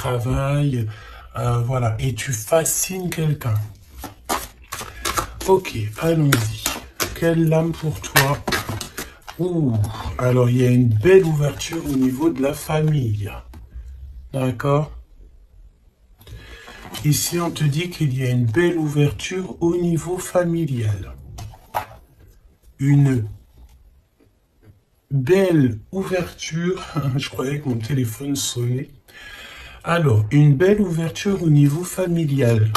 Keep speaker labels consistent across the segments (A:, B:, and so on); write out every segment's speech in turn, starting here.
A: travail, voilà, et tu fascines quelqu'un. Ok, allons-y. Quelle lame pour toi? Ouh, alors il y a une belle ouverture au niveau de la famille. D'accord? Ici, on te dit qu'il y a une belle ouverture au niveau familial. Une belle ouverture. Je croyais que mon téléphone sonnait. Alors, une belle ouverture au niveau familial.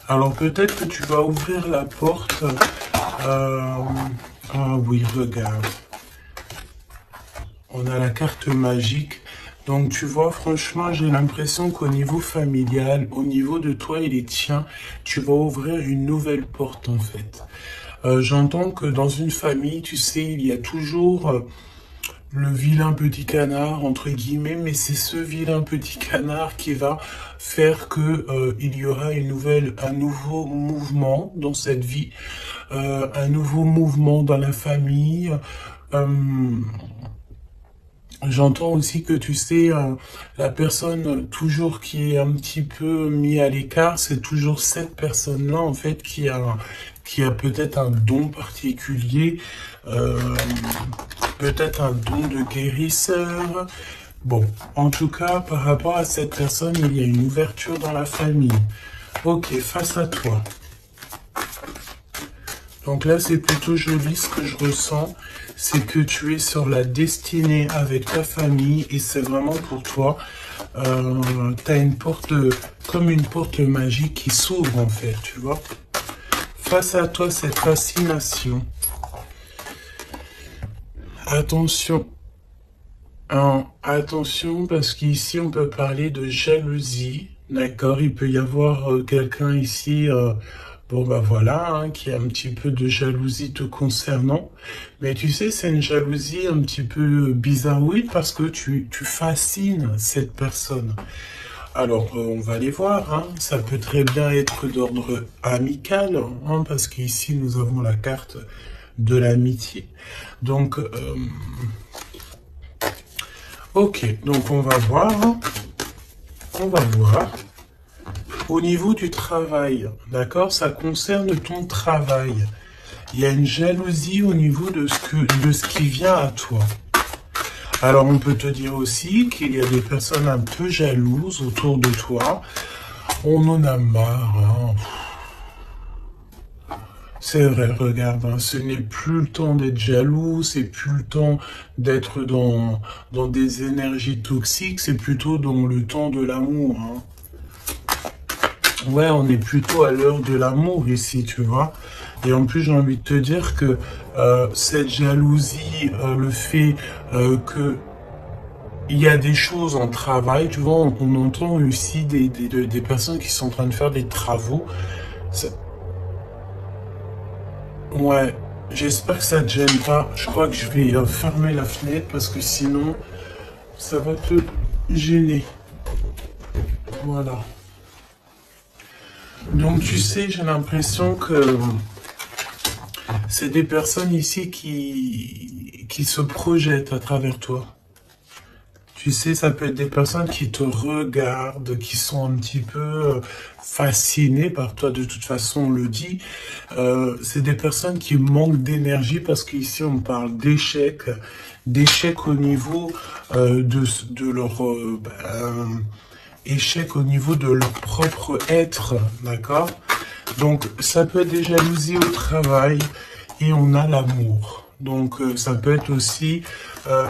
A: Alors, peut-être que tu vas ouvrir la porte. Ah oui, regarde. On a la carte magique. Donc, tu vois, franchement, j'ai l'impression qu'au niveau familial, au niveau de toi et les tiens, tu vas ouvrir une nouvelle porte, en fait. J'entends que dans une famille, tu sais, il y a toujours le vilain petit canard, entre guillemets, mais c'est ce vilain petit canard qui va faire que il y aura un nouveau mouvement dans cette vie, un nouveau mouvement dans la famille. J'entends aussi que tu sais, la personne toujours qui est un petit peu mis à l'écart, c'est toujours cette personne-là en fait qui a peut-être un don particulier, peut-être un don de guérisseur. Bon, en tout cas, par rapport à cette personne, il y a une ouverture dans la famille. Ok, face à toi. Donc là, c'est plutôt joli ce que je ressens. C'est que tu es sur la destinée avec ta famille et c'est vraiment pour toi. Tu as une porte, comme une porte magique qui s'ouvre en fait, tu vois. Face à toi, cette fascination. Attention. Attention, parce qu'ici, on peut parler de jalousie. D'accord, il peut y avoir quelqu'un ici... bon, bah voilà, hein, qui a un petit peu de jalousie te concernant. Mais tu sais, c'est une jalousie un petit peu bizarroïde parce que tu fascines cette personne. Alors, on va aller voir. Hein. Ça peut très bien être d'ordre amical, hein, parce qu'ici, nous avons la carte de l'amitié. Donc, ok, donc on va voir. On va voir. Au niveau du travail, d'accord, ça concerne ton travail. Il y a une jalousie au niveau de ce qui vient à toi. Alors, on peut te dire aussi qu'il y a des personnes un peu jalouses autour de toi. On en a marre. Hein. C'est vrai, regarde, hein, ce n'est plus le temps d'être jaloux, c'est plus le temps d'être dans des énergies toxiques, c'est plutôt dans le temps de l'amour. Hein. Ouais, on est plutôt à l'heure de l'amour ici, tu vois. Et en plus, j'ai envie de te dire que cette jalousie, le fait que il y a des choses en travail, tu vois, on entend aussi des personnes qui sont en train de faire des travaux. Ouais, j'espère que ça te gêne pas. Je crois que je vais fermer la fenêtre parce que sinon, ça va te gêner. Voilà. Donc tu sais, j'ai l'impression que c'est des personnes ici qui se projettent à travers toi. Tu sais, ça peut être des personnes qui te regardent, qui sont un petit peu fascinées par toi, de toute façon, on le dit. C'est des personnes qui manquent d'énergie parce qu'ici, on parle d'échec, d'échec au niveau de leur... échec au niveau de leur propre être, d'accord? Donc, ça peut être des jalousies au travail et on a l'amour. Donc, ça peut être aussi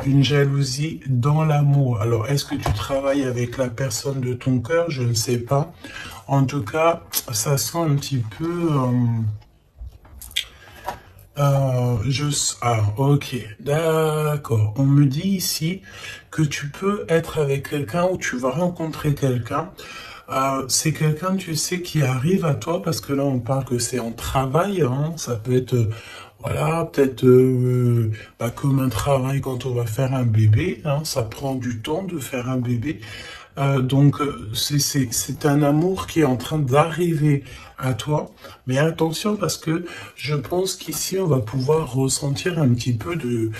A: une jalousie dans l'amour. Alors, est-ce que tu travailles avec la personne de ton cœur? Je ne sais pas. En tout cas, ça sent un petit peu... Ah, ok, d'accord. On me dit ici que tu peux être avec quelqu'un ou tu vas rencontrer quelqu'un. C'est quelqu'un, tu sais, qui arrive à toi parce que là, on parle que c'est en travail. Hein, ça peut être, voilà, peut-être comme un travail quand on va faire un bébé. Hein, ça prend du temps de faire un bébé. Donc, c'est un amour qui est en train d'arriver à toi. Mais attention parce que je pense qu'ici, on va pouvoir ressentir un petit peu de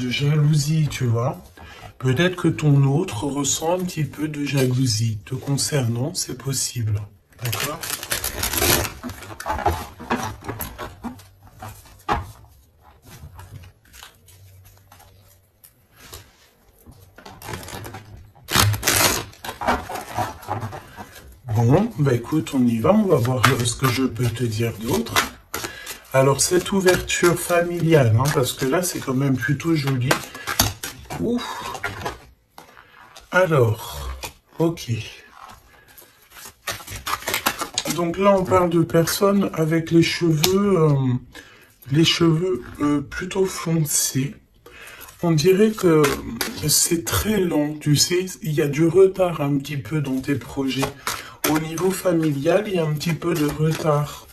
A: jalousie, tu vois. Peut-être que ton autre ressent un petit peu de jalousie te concernant, c'est possible. D'accord? Bon, bah écoute, on y va, on va voir ce que je peux te dire d'autre. Alors, cette ouverture familiale, hein, parce que là, c'est quand même plutôt joli. Ouf. Alors, ok. Donc là, on parle de personnes avec les cheveux plutôt foncés. On dirait que c'est très lent, tu sais, il y a du retard un petit peu dans tes projets. Au niveau familial, il y a un petit peu de retard.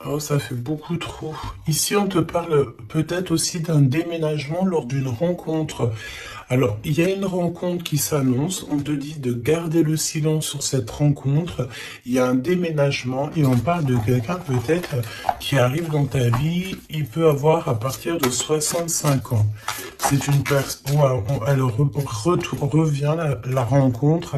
A: Oh, ça fait beaucoup trop. Ici, on te parle peut-être aussi d'un déménagement lors d'une rencontre. Alors, il y a une rencontre qui s'annonce. On te dit de garder le silence sur cette rencontre. Il y a un déménagement et on parle de quelqu'un peut-être qui arrive dans ta vie. Il peut avoir à partir de 65 ans. C'est une personne. Elle revient la rencontre.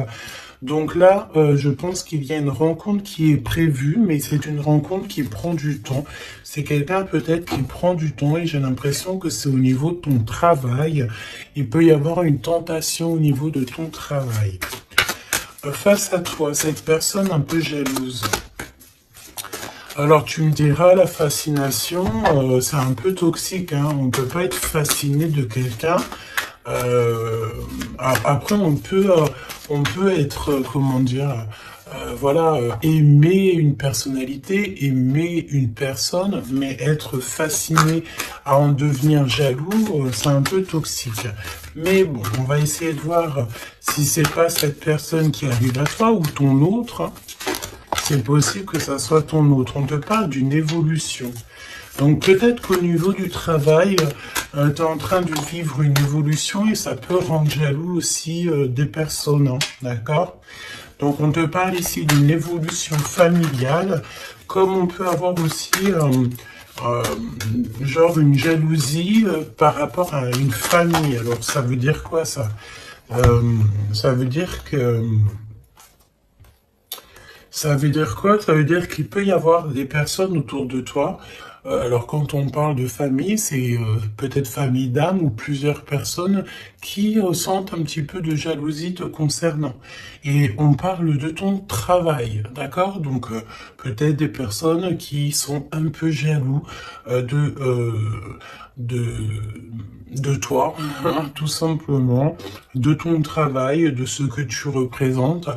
A: Donc là, je pense qu'il y a une rencontre qui est prévue, mais c'est une rencontre qui prend du temps. C'est quelqu'un peut-être qui prend du temps et j'ai l'impression que c'est au niveau de ton travail. Il peut y avoir une tentation au niveau de ton travail. Face à toi, cette personne un peu jalouse. Alors tu me diras, la fascination, c'est un peu toxique, hein. On ne peut pas être fasciné de quelqu'un. Après, on peut être, comment dire, voilà, aimer une personnalité, aimer une personne, mais être fasciné à en devenir jaloux, c'est un peu toxique. Mais bon, on va essayer de voir si c'est pas cette personne qui arrive à toi ou ton autre. C'est possible que ça soit ton autre. On te parle d'une évolution. Donc peut-être qu'au niveau du travail, tu es en train de vivre une évolution et ça peut rendre jaloux aussi des personnes, hein, d'accord? Donc on te parle ici d'une évolution familiale, comme on peut avoir aussi genre une jalousie par rapport à une famille. Alors ça veut dire quoi ça? Ça veut dire que... Ça veut dire quoi? Ça veut dire qu'il peut y avoir des personnes autour de toi. Alors quand on parle de famille, c'est peut-être famille d'âme ou plusieurs personnes qui ressentent un petit peu de jalousie te concernant. Et on parle de ton travail, d'accord? Donc peut-être des personnes qui sont un peu jaloux de toi, hein, tout simplement, de ton travail, de ce que tu représentes.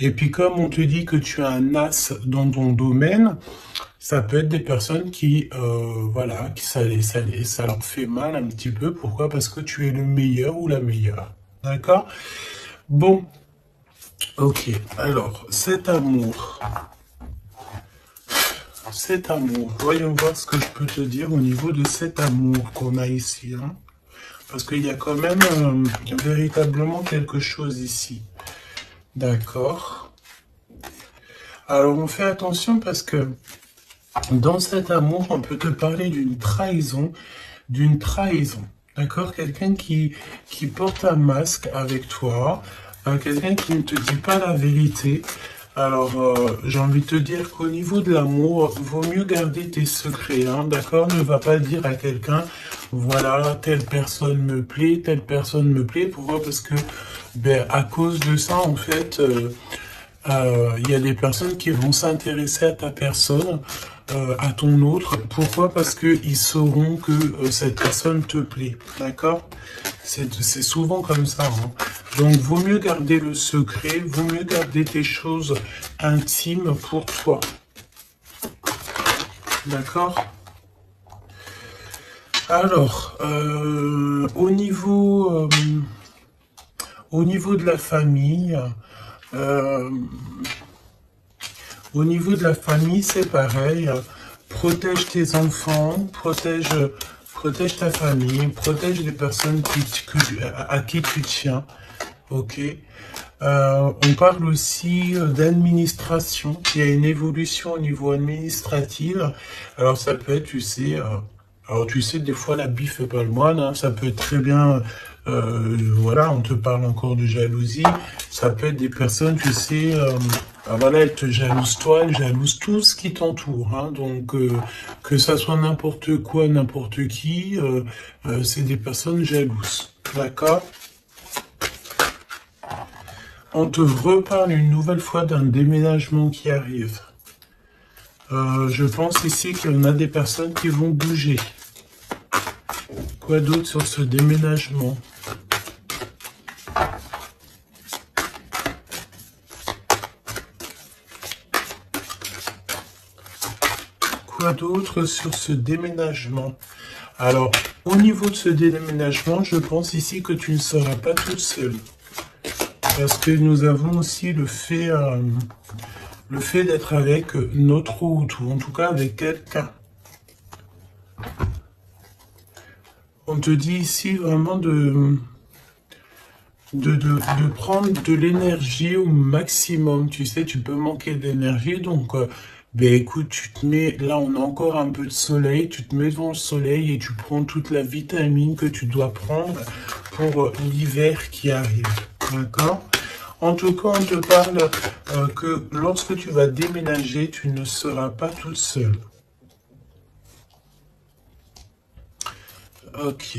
A: Et puis comme on te dit que tu as un as dans ton domaine, ça peut être des personnes qui, voilà, qui ça leur fait mal un petit peu. Pourquoi? Parce que tu es le meilleur ou la meilleure. D'accord? Bon, ok. Alors, cet amour, voyons voir ce que je peux te dire au niveau de cet amour qu'on a ici, hein. Parce qu'il y a quand même véritablement quelque chose ici. D'accord. Alors, on fait attention parce que dans cet amour, on peut te parler d'une trahison, d'accord? Quelqu'un qui porte un masque avec toi, quelqu'un qui ne te dit pas la vérité. Alors, j'ai envie de te dire qu'au niveau de l'amour, vaut mieux garder tes secrets, hein, d'accord? Ne va pas dire à quelqu'un, voilà, telle personne me plaît, telle personne me plaît. Pourquoi? Parce que, ben, à cause de ça, en fait, il y a des personnes qui vont s'intéresser à ta personne, à ton autre. Pourquoi? Parce qu'ils sauront que cette personne te plaît. D'accord? C'est souvent comme ça, hein. Donc, vaut mieux garder le secret, vaut mieux garder tes choses intimes pour toi. D'accord? Alors, au niveau de la famille, euh, au niveau de la famille, c'est pareil. Protège tes enfants, protège ta famille, protège les personnes à qui tu tiens. Ok. On parle aussi d'administration. Il y a une évolution au niveau administratif. Alors ça peut être, tu sais, Alors tu sais, des fois l'habit fait pas le moine, hein, ça peut être très bien, voilà, on te parle encore de jalousie, ça peut être des personnes, tu sais, voilà, elles te jalousent toi, elles jalousent tout ce qui t'entoure, hein, donc que ça soit n'importe quoi, n'importe qui, c'est des personnes jalouses, d'accord? On te reparle une nouvelle fois d'un déménagement qui arrive. Je pense ici qu'il y en a des personnes qui vont bouger. Quoi d'autre sur ce déménagement? Quoi d'autre sur ce déménagement? Alors, au niveau de ce déménagement, je pense ici que tu ne seras pas toute seule. Parce que nous avons aussi le fait d'être avec notre hôte, ou en tout cas avec quelqu'un. On te dit ici vraiment de prendre de l'énergie au maximum. Tu sais, tu peux manquer d'énergie, donc ben écoute, tu te mets, là on a encore un peu de soleil, tu te mets devant le soleil et tu prends toute la vitamine que tu dois prendre pour l'hiver qui arrive. D'accord? En tout cas, on te parle que lorsque tu vas déménager, tu ne seras pas toute seule. Ok.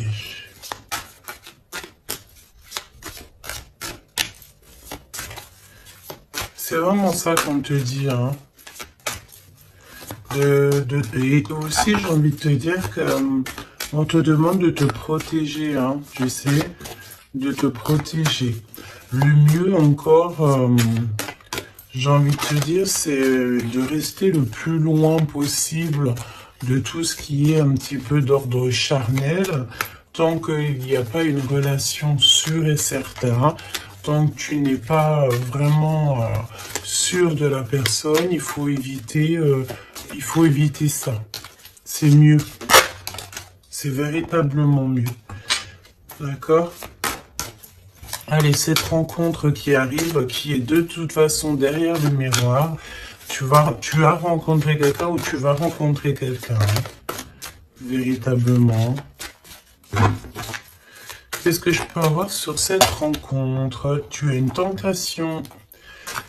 A: C'est vraiment ça qu'on te dit, hein. Et aussi, j'ai envie de te dire que on te demande de te protéger, hein, tu sais, de te protéger. Le mieux encore, j'ai envie de te dire, c'est de rester le plus loin possible de tout ce qui est un petit peu d'ordre charnel, tant qu'il n'y a pas une relation sûre et certaine, tant que tu n'es pas vraiment sûr de la personne, il faut éviter ça. C'est mieux. C'est véritablement mieux. D'accord? Allez, cette rencontre qui arrive, qui est de toute façon derrière le miroir, tu as rencontré quelqu'un ou tu vas rencontrer quelqu'un, hein, véritablement. Qu'est-ce que je peux avoir sur cette rencontre? Tu as une tentation.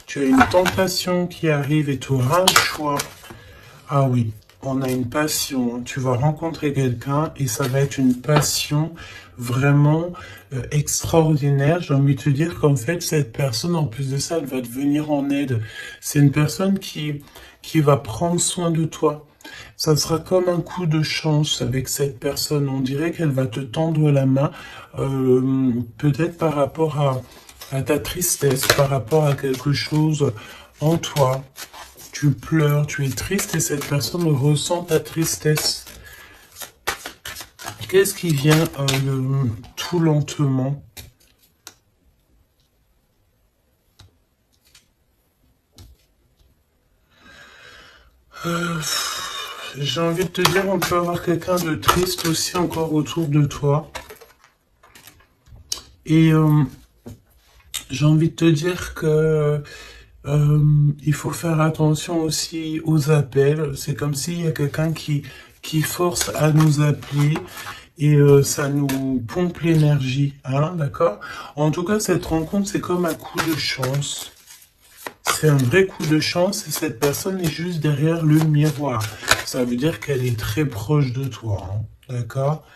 A: Tu as une tentation qui arrive et tu auras un choix. Ah oui, on a une passion. Tu vas rencontrer quelqu'un et ça va être une passion vraiment extraordinaire. J'ai envie de te dire qu'en fait, cette personne, en plus de ça, elle va te venir en aide. C'est une personne qui va prendre soin de toi. Ça sera comme un coup de chance avec cette personne. On dirait qu'elle va te tendre la main, peut-être par rapport à ta tristesse, par rapport à quelque chose en toi. Tu pleures, tu es triste et cette personne ressent ta tristesse. Qu'est-ce qui vient tout lentement? J'ai envie de te dire, on peut avoir quelqu'un de triste aussi encore autour de toi. Et j'ai envie de te dire que il faut faire attention aussi aux appels. C'est comme s'il y a quelqu'un qui force à nous appeler et ça nous pompe l'énergie, hein, d'accord? En tout cas, cette rencontre, c'est comme un coup de chance. C'est un vrai coup de chance et cette personne est juste derrière le miroir. Ça veut dire qu'elle est très proche de toi, hein, d'accord?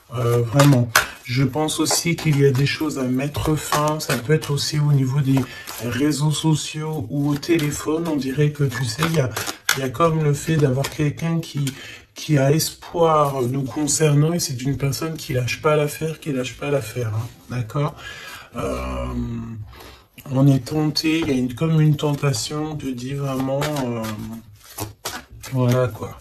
A: Vraiment. Je pense aussi qu'il y a des choses à mettre fin. Ça peut être aussi au niveau des réseaux sociaux ou au téléphone. On dirait que, tu sais, il y a comme le fait d'avoir quelqu'un qui a espoir nous concernant et c'est une personne qui lâche pas l'affaire, hein, d'accord? On est tenté, il y a comme une tentation, on te dit vraiment, voilà quoi.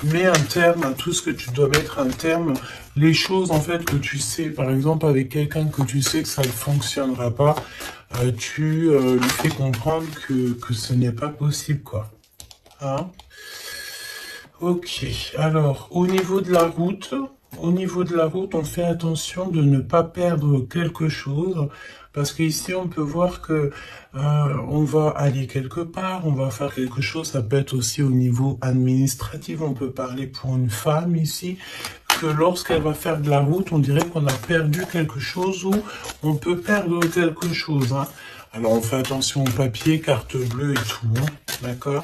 A: Mets un terme à tout ce que tu dois mettre un terme. Les choses, en fait, que tu sais, par exemple, avec quelqu'un que tu sais que ça ne fonctionnera pas, tu lui fais comprendre que ce n'est pas possible, quoi. Hein? Ok. Alors, au niveau de la route, Au niveau de la route, on fait attention de ne pas perdre quelque chose, parce qu'ici, on peut voir que on va aller quelque part, on va faire quelque chose, ça peut être aussi au niveau administratif, on peut parler pour une femme ici, que lorsqu'elle va faire de la route, on dirait qu'on a perdu quelque chose ou on peut perdre quelque chose, hein. Alors, on fait attention au papier, carte bleue et tout, hein, d'accord?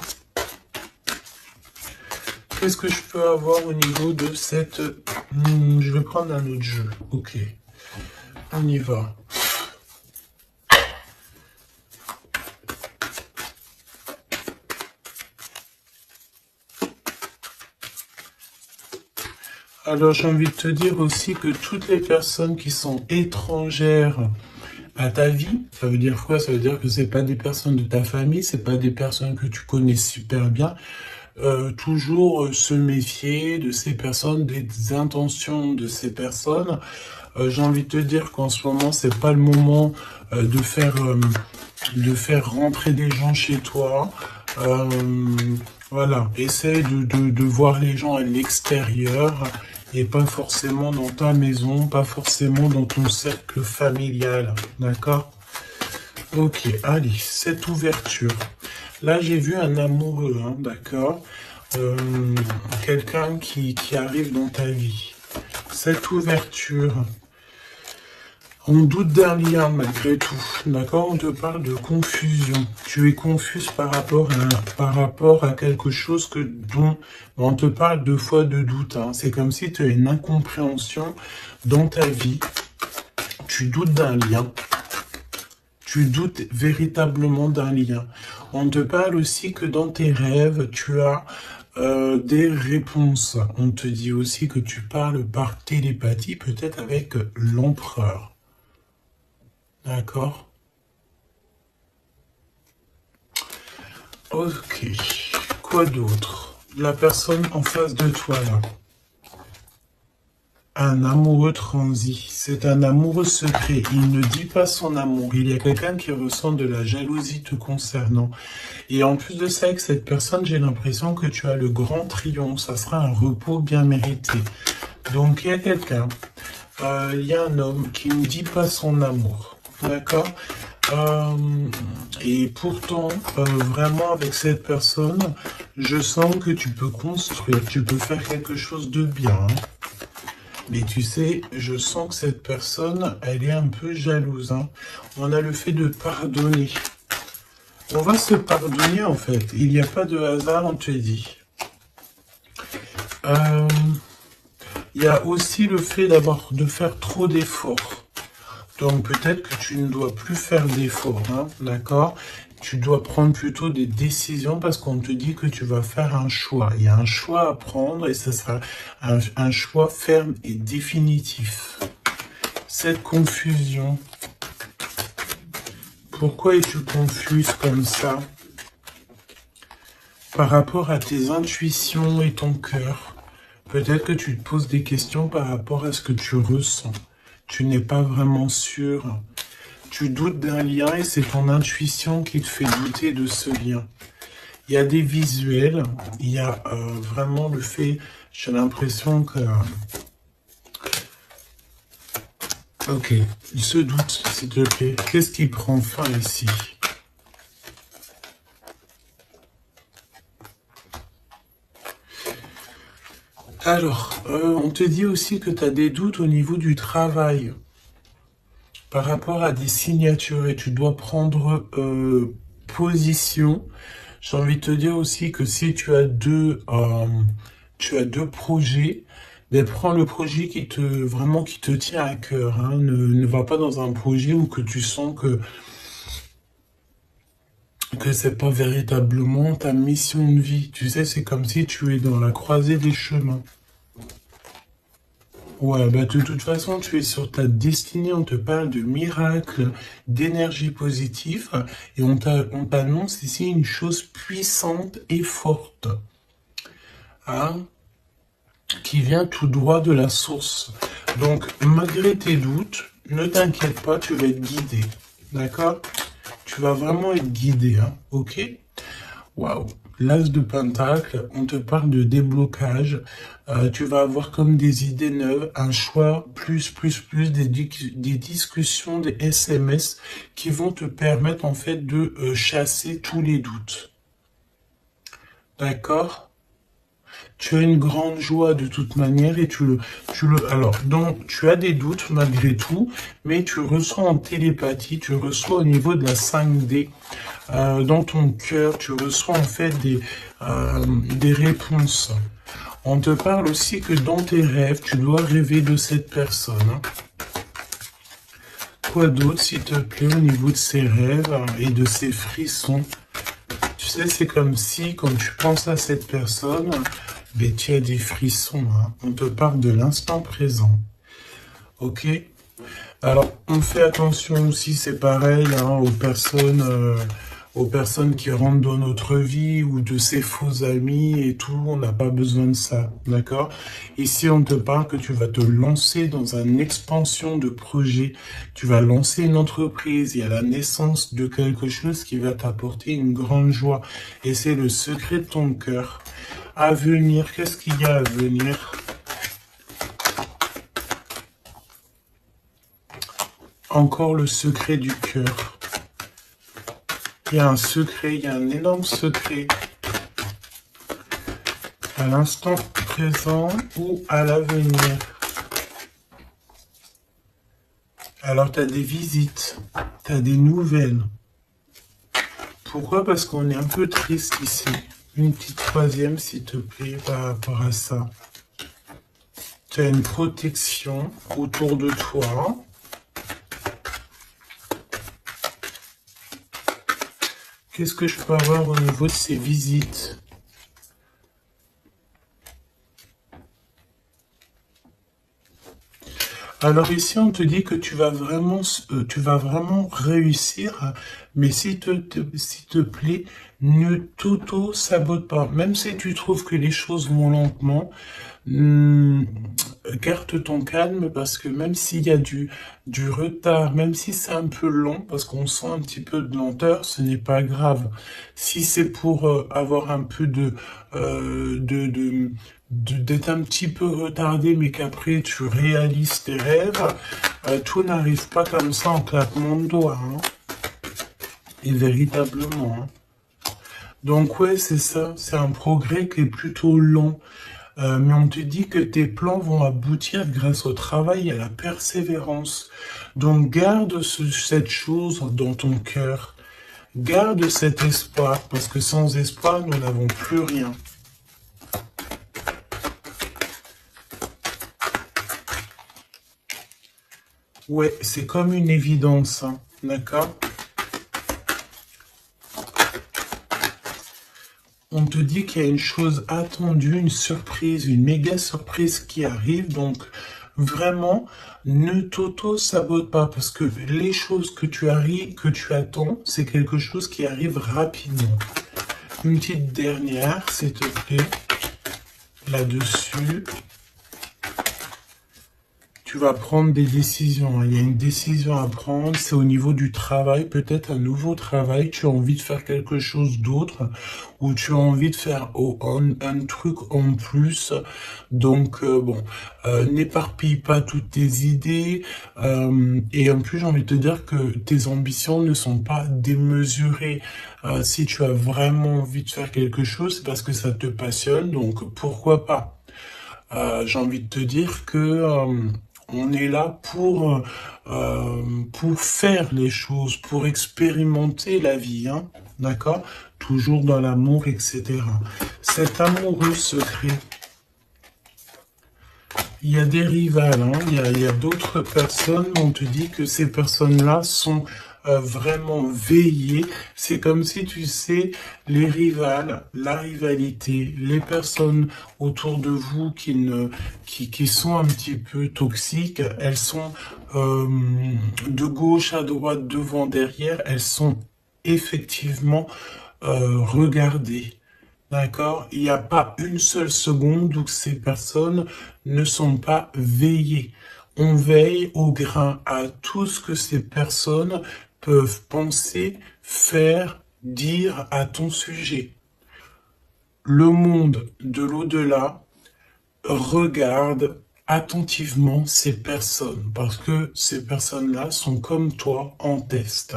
A: Qu'est-ce que je peux avoir au niveau de cette... je vais prendre un autre jeu. Ok. On y va. Alors, j'ai envie de te dire aussi que toutes les personnes qui sont étrangères à ta vie, ça veut dire quoi? Ça veut dire que c'est pas des personnes de ta famille, c'est pas des personnes que tu connais super bien. Toujours se méfier de ces personnes, des intentions de ces personnes. J'ai envie de te dire qu'en ce moment, c'est pas le moment de faire rentrer des gens chez toi. Voilà, essaie de voir les gens à l'extérieur et pas forcément dans ta maison, pas forcément dans ton cercle familial, d'accord? Ok, allez, cette ouverture. Là, j'ai vu un amoureux, hein, d'accord? Quelqu'un qui arrive dans ta vie. Cette ouverture, on doute d'un lien malgré tout, d'accord? On te parle de confusion. Tu es confuse par rapport à quelque chose dont on te parle deux fois de doute, hein. C'est comme si tu as une incompréhension dans ta vie. Tu doutes d'un lien. Tu doutes véritablement d'un lien. On te parle aussi que dans tes rêves, tu as des réponses. On te dit aussi que tu parles par télépathie, peut-être avec l'empereur. D'accord? Ok. Quoi d'autre? La personne en face de toi, là. Un amoureux transi, c'est un amoureux secret, il ne dit pas son amour, il y a quelqu'un qui ressent de la jalousie te concernant. Et en plus de ça, avec cette personne, j'ai l'impression que tu as le grand triomphe, ça sera un repos bien mérité. Donc il y a quelqu'un, il y a un homme qui ne dit pas son amour, d'accord? Et pourtant, vraiment avec cette personne, je sens que tu peux construire, tu peux faire quelque chose de bien, hein. Mais tu sais, je sens que cette personne, elle est un peu jalouse, hein. On a le fait de pardonner. On va se pardonner, en fait. Il n'y a pas de hasard, on te dit. Il y a aussi le fait de faire trop d'efforts. Donc peut-être que tu ne dois plus faire d'efforts, hein, d'accord? Tu dois prendre plutôt des décisions parce qu'on te dit que tu vas faire un choix. Il y a un choix à prendre et ce sera un choix ferme et définitif. Cette confusion, pourquoi es-tu confuse comme ça? Par rapport à tes intuitions et ton cœur, peut-être que tu te poses des questions par rapport à ce que tu ressens. Tu n'es pas vraiment sûr. Tu doutes d'un lien et c'est ton intuition qui te fait douter de ce lien. Il y a des visuels, il y a vraiment le fait, j'ai l'impression que... Ok, il se doute, s'il te plaît. Qu'est-ce qui prend fin ici? Alors, on te dit aussi que tu as des doutes au niveau du travail par rapport à des signatures et tu dois prendre position. J'ai envie de te dire aussi que si tu as deux projets, ben prends le projet qui te tient à cœur, hein. Ne va pas dans un projet où que tu sens que c'est pas véritablement ta mission de vie. Tu sais, c'est comme si tu es dans la croisée des chemins. Ouais, bah de toute façon, tu es sur ta destinée, on te parle de miracles, d'énergie positive, et on t'annonce ici une chose puissante et forte, hein, qui vient tout droit de la source. Donc, malgré tes doutes, ne t'inquiète pas, tu vas être guidé, d'accord? Tu vas vraiment être guidé, hein, ok? Waouh. l'as de pentacle, on te parle de déblocage. Tu vas avoir comme des idées neuves, un choix, plus, des discussions, des SMS qui vont te permettre en fait de chasser tous les doutes. D'accord? Tu as une grande joie de toute manière et alors, donc, tu as des doutes malgré tout, mais tu ressens en télépathie, tu reçois au niveau de la 5D, dans ton cœur, tu reçois en fait des réponses. On te parle aussi que dans tes rêves, tu dois rêver de cette personne. Hein. Quoi d'autre, s'il te plaît, au niveau de ces rêves et de ces frissons? Tu sais, c'est comme si, quand tu penses à cette personne, ben, tu as des frissons. Hein. On te parle de l'instant présent. Ok? Alors, on fait attention aussi, c'est pareil, hein, aux personnes qui rentrent dans notre vie ou de ces faux amis et tout. On n'a pas besoin de ça, d'accord? Ici, on te parle que tu vas te lancer dans une expansion de projet. Tu vas lancer une entreprise. Il y a la naissance de quelque chose qui va t'apporter une grande joie. Et c'est le secret de ton cœur. À venir, qu'est-ce qu'il y a à venir? Encore le secret du cœur. Il y a un secret, il y a un énorme secret. À l'instant présent ou à l'avenir. Alors, tu as des visites, tu as des nouvelles. Pourquoi? Parce qu'on est un peu triste ici. Une petite troisième, s'il te plaît, par rapport à ça. Tu as une protection autour de toi. Qu'est-ce que je peux avoir au niveau de ces visites? Alors ici, on te dit que tu vas vraiment réussir, mais s'il te plaît, ne t'auto-sabote pas. Même si tu trouves que les choses vont lentement, garde ton calme parce que même s'il y a du retard, même si c'est un peu long, parce qu'on sent un petit peu de lenteur, ce n'est pas grave. Si c'est pour avoir un peu d'être un petit peu retardé, mais qu'après tu réalises tes rêves, tout n'arrive pas comme ça en claquement de doigts. Hein. Et véritablement. Hein. Donc ouais, c'est ça, c'est un progrès qui est plutôt lent. Mais on te dit que tes plans vont aboutir grâce au travail et à la persévérance. Donc garde cette chose dans ton cœur. Garde cet espoir, parce que sans espoir, nous n'avons plus rien. Ouais, c'est comme une évidence, hein, d'accord? On te dit qu'il y a une chose attendue, une surprise, une méga surprise qui arrive, donc vraiment, ne t'auto-sabote pas, parce que les choses que tu attends, c'est quelque chose qui arrive rapidement. Une petite dernière, s'il te plaît, là-dessus. Tu vas prendre des décisions. Il y a une décision à prendre. C'est au niveau du travail, peut-être un nouveau travail. Tu as envie de faire quelque chose d'autre ou tu as envie de faire un truc en plus. Donc, n'éparpille pas toutes tes idées. Et en plus, j'ai envie de te dire que tes ambitions ne sont pas démesurées. Si tu as vraiment envie de faire quelque chose, c'est parce que ça te passionne. Donc, pourquoi pas? J'ai envie de te dire que on est là pour faire les choses, pour expérimenter la vie, hein, d'accord? Toujours dans l'amour, etc. Cet amoureux secret, il y a des rivales, hein, il y a d'autres personnes, on te dit que ces personnes-là sont vraiment veillées. C'est comme si, tu sais, les rivales, la rivalité, les personnes autour de vous qui sont un petit peu toxiques, elles sont de gauche à droite, devant, derrière, elles sont effectivement regardées. D'accord? Il n'y a pas une seule seconde où ces personnes ne sont pas veillées. On veille au grain à tout ce que ces personnes peuvent penser, faire, dire à ton sujet. le monde de l'au-delà regarde attentivement ces personnes parce que ces personnes-là sont comme toi en test.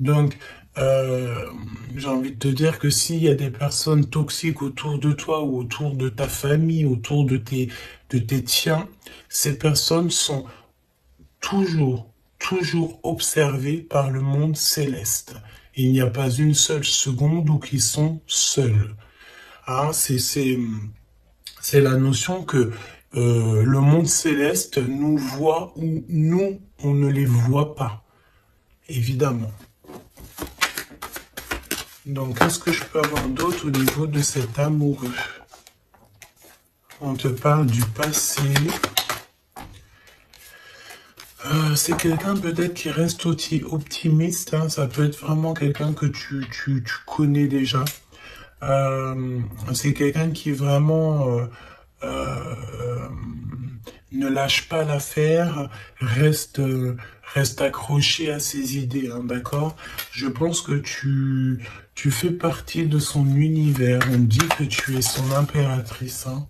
A: Donc, j'ai envie de te dire que s'il y a des personnes toxiques autour de toi ou autour de ta famille, autour de tes tiens, ces personnes sont toujours observées par le monde céleste. Il n'y a pas une seule seconde où ils sont seuls. Hein, c'est la notion que le monde céleste nous voit ou nous, on ne les voit pas, évidemment. Donc, qu'est-ce que je peux avoir d'autre au niveau de cet amoureux? On te parle du passé. C'est quelqu'un peut-être qui reste optimiste. Hein, ça peut être vraiment quelqu'un que tu connais déjà. C'est quelqu'un qui vraiment ne lâche pas l'affaire, reste accroché à ses idées, hein, d'accord? Je pense que tu fais partie de son univers. On dit que tu es son impératrice, hein.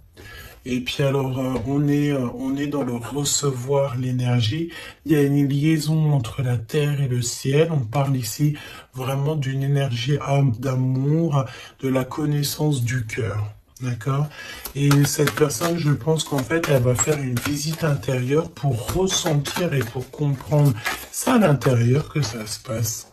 A: Et puis alors, on est dans le recevoir l'énergie. Il y a une liaison entre la terre et le ciel. On parle ici vraiment d'une énergie d'amour, de la connaissance du cœur. D'accord? Et cette personne, je pense qu'en fait, elle va faire une visite intérieure pour ressentir et pour comprendre ça à l'intérieur que ça se passe.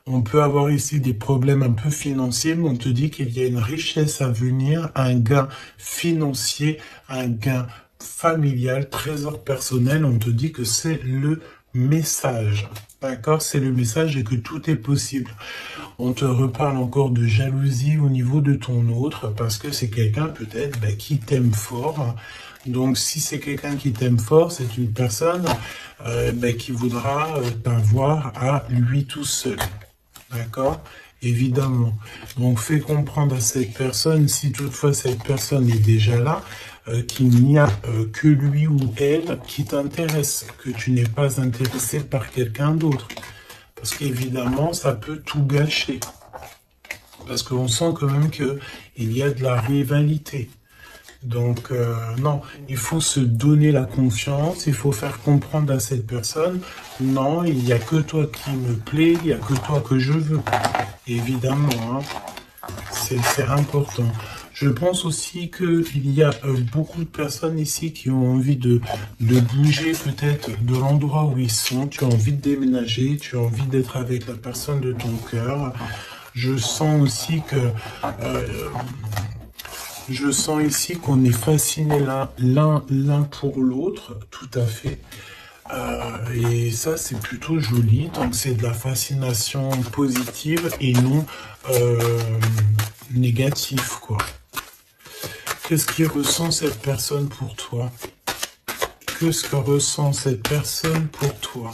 A: On peut avoir ici des problèmes un peu financiers, mais on te dit qu'il y a une richesse à venir, un gain financier, un gain familial, trésor personnel. On te dit que c'est le message. D'accord? C'est le message et que tout est possible. On te reparle encore de jalousie au niveau de ton autre, parce que c'est quelqu'un peut-être qui t'aime fort. Donc si c'est quelqu'un qui t'aime fort, c'est une personne qui voudra t'avoir à lui tout seul. D'accord? Évidemment. Donc, fais comprendre à cette personne, si toutefois cette personne est déjà là, qu'il n'y a que lui ou elle qui t'intéresse, que tu n'es pas intéressé par quelqu'un d'autre. Parce qu'évidemment, ça peut tout gâcher. Parce qu'on sent quand même qu'il y a de la rivalité. Donc, non, il faut se donner la confiance, il faut faire comprendre à cette personne, non, il n'y a que toi qui me plaît, il n'y a que toi que je veux. Évidemment, hein, c'est important. Je pense aussi qu'il y a beaucoup de personnes ici qui ont envie de bouger peut-être de l'endroit où ils sont. Tu as envie de déménager, tu as envie d'être avec la personne de ton cœur. Je sens aussi que... je sens ici qu'on est fascinés l'un pour l'autre, tout à fait. Et ça, c'est plutôt joli. Donc, c'est de la fascination positive et non négative, quoi. Qu'est-ce qui ressent cette personne pour toi? Qu'est-ce que ressent cette personne pour toi?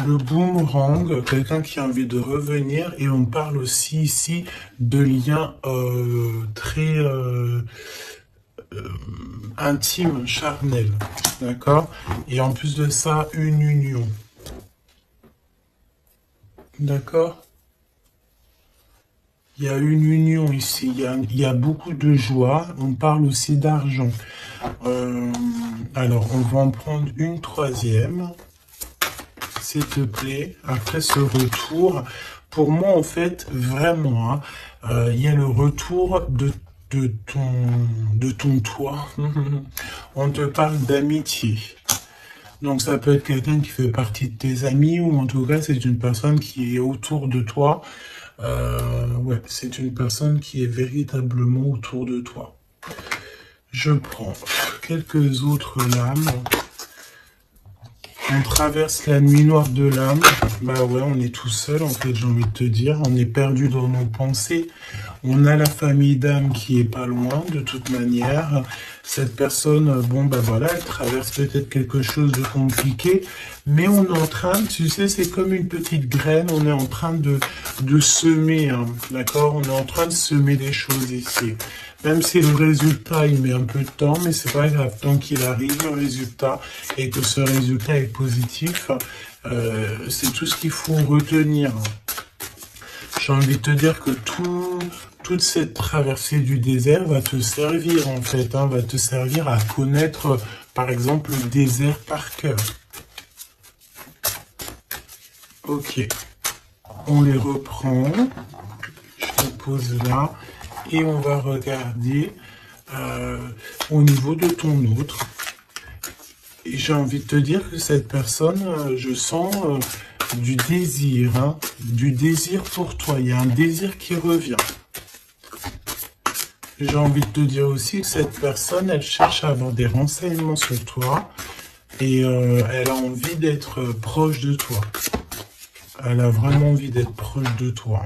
A: Le boomerang, quelqu'un qui a envie de revenir, et on parle aussi ici de liens très intimes, charnels, d'accord? Et en plus de ça, une union, d'accord? Il y a une union ici, il y a beaucoup de joie, on parle aussi d'argent. Alors, on va en prendre une troisième. S'il te plaît, après ce retour, pour moi, en fait, vraiment, hein, il y a le retour de ton toi. On te parle d'amitié. Donc, ça peut être quelqu'un qui fait partie de tes amis, ou en tout cas, c'est une personne qui est autour de toi. Ouais, c'est une personne qui est véritablement autour de toi. Je prends quelques autres lames. On traverse la nuit noire de l'âme. Bah ouais, on est tout seul, en fait, j'ai envie de te dire. On est perdu dans nos pensées. On a la famille d'âme qui est pas loin, de toute manière. Cette personne, bon, bah voilà, elle traverse peut-être quelque chose de compliqué. Mais on est en train, tu sais, c'est comme une petite graine. On est en train de semer, hein, d'accord? On est en train de semer des choses ici. Même si le résultat, il met un peu de temps, mais c'est pas grave. Tant qu'il arrive, le résultat, et que ce résultat est positif. C'est tout ce qu'il faut retenir. J'ai envie de te dire que toute cette traversée du désert va te servir en fait, hein, va te servir à connaître par exemple le désert par cœur. Ok, on les reprend, je les pose là et on va regarder au niveau de ton autre. J'ai envie de te dire que cette personne, je sens du désir, hein, du désir pour toi. Il y a un désir qui revient. J'ai envie de te dire aussi que cette personne, elle cherche à avoir des renseignements sur toi et elle a envie d'être proche de toi. Elle a vraiment envie d'être proche de toi.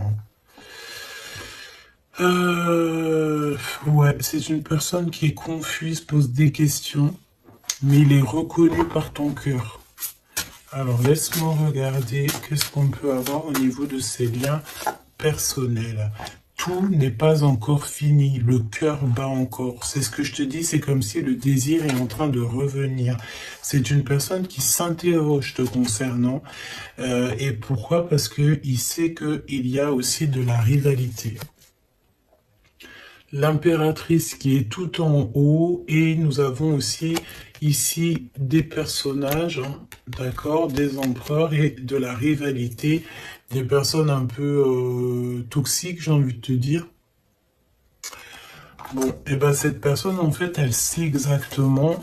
A: Hein. Ouais, c'est une personne qui est confuse, pose des questions, mais il est reconnu par ton cœur. Alors, laisse-moi regarder qu'est-ce qu'on peut avoir au niveau de ces liens personnels. Tout n'est pas encore fini, le cœur bat encore. C'est ce que je te dis, c'est comme si le désir est en train de revenir. C'est une personne qui s'interroge te concernant. Et pourquoi? Parce qu'il sait qu'il y a aussi de la rivalité. L'impératrice qui est tout en haut, et nous avons aussi ici des personnages, hein, d'accord, des empereurs et de la rivalité, des personnes un peu toxiques, j'ai envie de te dire. Bon, et ben cette personne, en fait, elle sait exactement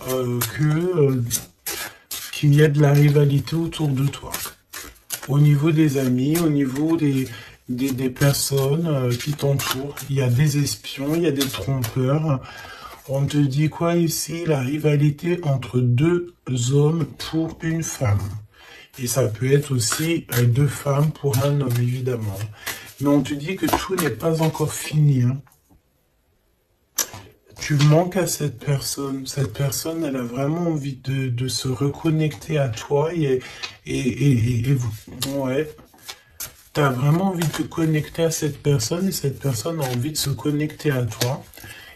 A: qu'il y a de la rivalité autour de toi. Au niveau des amis, au niveau des personnes qui t'entourent, il y a des espions, il y a des trompeurs. On te dit quoi ici? La rivalité entre deux hommes pour une femme. Et ça peut être aussi deux femmes pour un homme, évidemment. Mais on te dit que tout n'est pas encore fini. Hein. Tu manques à cette personne. Cette personne, elle a vraiment envie de se reconnecter à toi. Ouais. Tu as vraiment envie de te connecter à cette personne et cette personne a envie de se connecter à toi.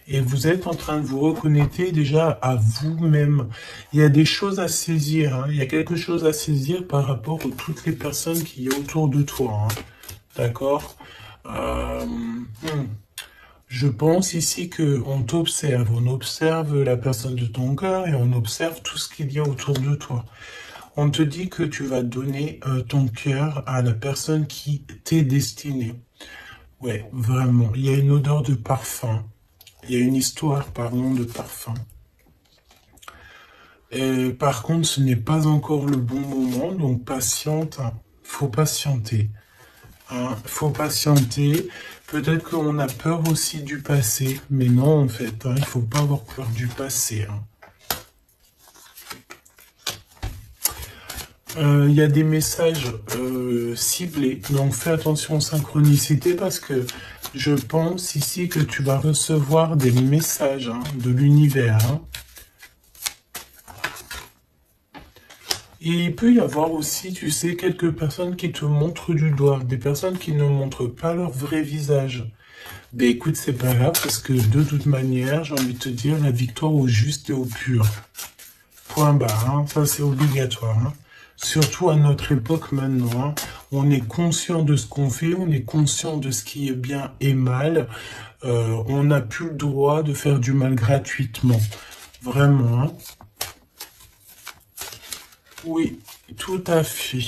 A: Et vous êtes en train de vous reconnecter déjà à vous-même. Il y a des choses à saisir. Hein. Il y a quelque chose à saisir par rapport à toutes les personnes qui y a autour de toi. Hein. D'accord. Je pense ici qu'on t'observe. On observe la personne de ton cœur et on observe tout ce qu'il y a autour de toi. On te dit que tu vas donner ton cœur à la personne qui t'est destinée. Ouais, vraiment. Il y a une odeur de parfum. Il y a une histoire, pardon, de parfum. Et par contre, ce n'est pas encore le bon moment, donc patiente. Faut patienter. Hein, faut patienter. Peut-être qu'on a peur aussi du passé, mais non, en fait. Hein, il ne faut pas avoir peur du passé. Hein. Il y a des messages ciblés, donc fais attention aux synchronicités parce que je pense ici que tu vas recevoir des messages hein, de l'univers. Hein. Et il peut y avoir aussi, tu sais, quelques personnes qui te montrent du doigt, des personnes qui ne montrent pas leur vrai visage. Ben écoute, c'est pas grave parce que de toute manière, j'ai envie de te dire, la victoire au juste et au pur. Point barre, hein, ça c'est obligatoire. Hein. Surtout à notre époque maintenant, hein, on est conscient de ce qu'on fait, on est conscient de ce qui est bien et mal. On n'a plus le droit de faire du mal gratuitement. Vraiment. Hein. Oui, tout à fait.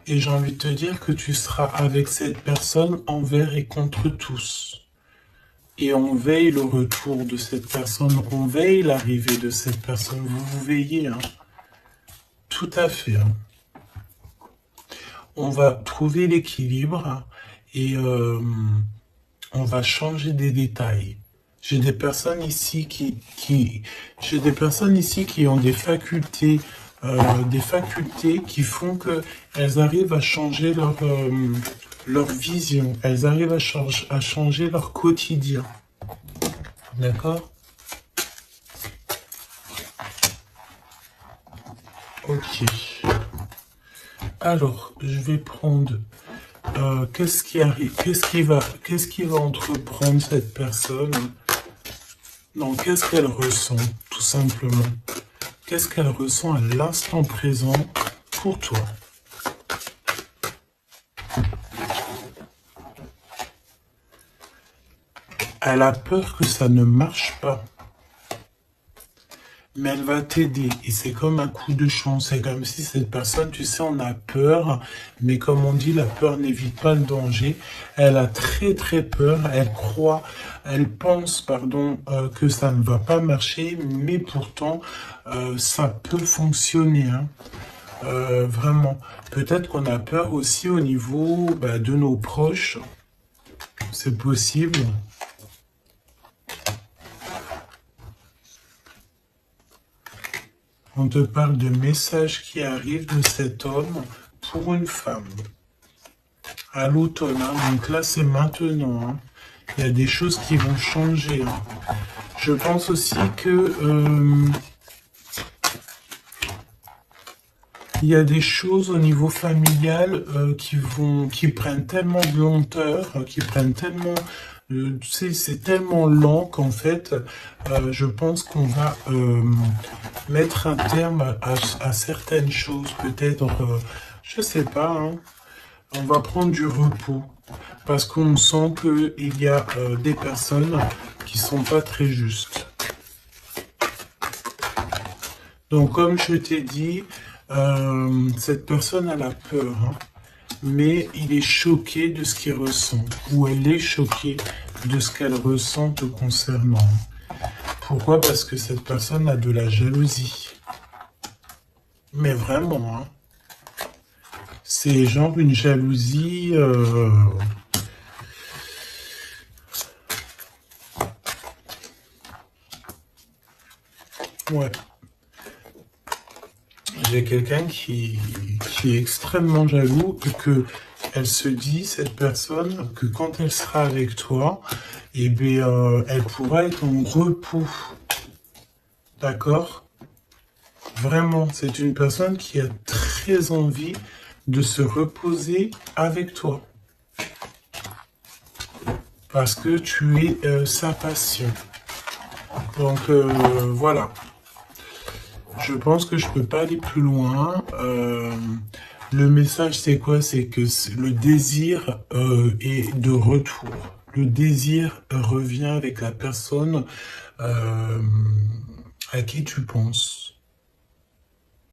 A: Et j'ai envie de te dire que tu seras avec cette personne envers et contre tous. Et on veille le retour de cette personne, on veille l'arrivée de cette personne. Vous veillez, hein. Tout à fait. Hein. On va trouver l'équilibre et on va changer des détails. J'ai des personnes ici j'ai des personnes ici qui ont des facultés qui font que elles arrivent à changer leur vision, elles arrivent à changer leur quotidien. D'accord? Ok. Alors, je vais prendre... qu'est-ce qui arrive? Qu'est-ce qui va entreprendre cette personne? Donc, qu'est-ce qu'elle ressent, tout simplement? Qu'est-ce qu'elle ressent à l'instant présent pour toi? Elle a peur que ça ne marche pas. Mais elle va t'aider. Et c'est comme un coup de chance. C'est comme si cette personne, tu sais, on a peur. Mais comme on dit, la peur n'évite pas le danger. Elle a très très peur. Elle pense, pardon, que ça ne va pas marcher. Mais pourtant, ça peut fonctionner. Hein. Vraiment. Peut-être qu'on a peur aussi au niveau de nos proches. C'est possible. On te parle de messages qui arrivent de cet homme pour une femme. À l'automne, hein, donc là c'est maintenant. Hein. Il y a des choses qui vont changer. Hein. Je pense aussi que il y a des choses au niveau familial qui prennent tellement de lenteur, qui prennent tellement... tu sais, c'est tellement lent qu'en fait, je pense qu'on va mettre un terme à certaines choses. Peut-être, je sais pas, hein, on va prendre du repos. Parce qu'on sent qu'il y a des personnes qui sont pas très justes. Donc, comme je t'ai dit, cette personne elle a peur, hein, mais il est choqué de ce qu'il ressent, ou elle est choquée de ce qu'elle ressent te concernant. Pourquoi? Parce que cette personne a de la jalousie. Mais vraiment, hein, c'est genre une jalousie... Ouais. J'ai quelqu'un qui est extrêmement jaloux et que elle se dit, cette personne, que quand elle sera avec toi, eh bien, elle pourra être en repos. D'accord? Vraiment, c'est une personne qui a très envie de se reposer avec toi. Parce que tu es sa passion. Donc, voilà. Je pense que je peux pas aller plus loin. Le message, c'est quoi? C'est que le désir est de retour. Le désir revient avec la personne à qui tu penses.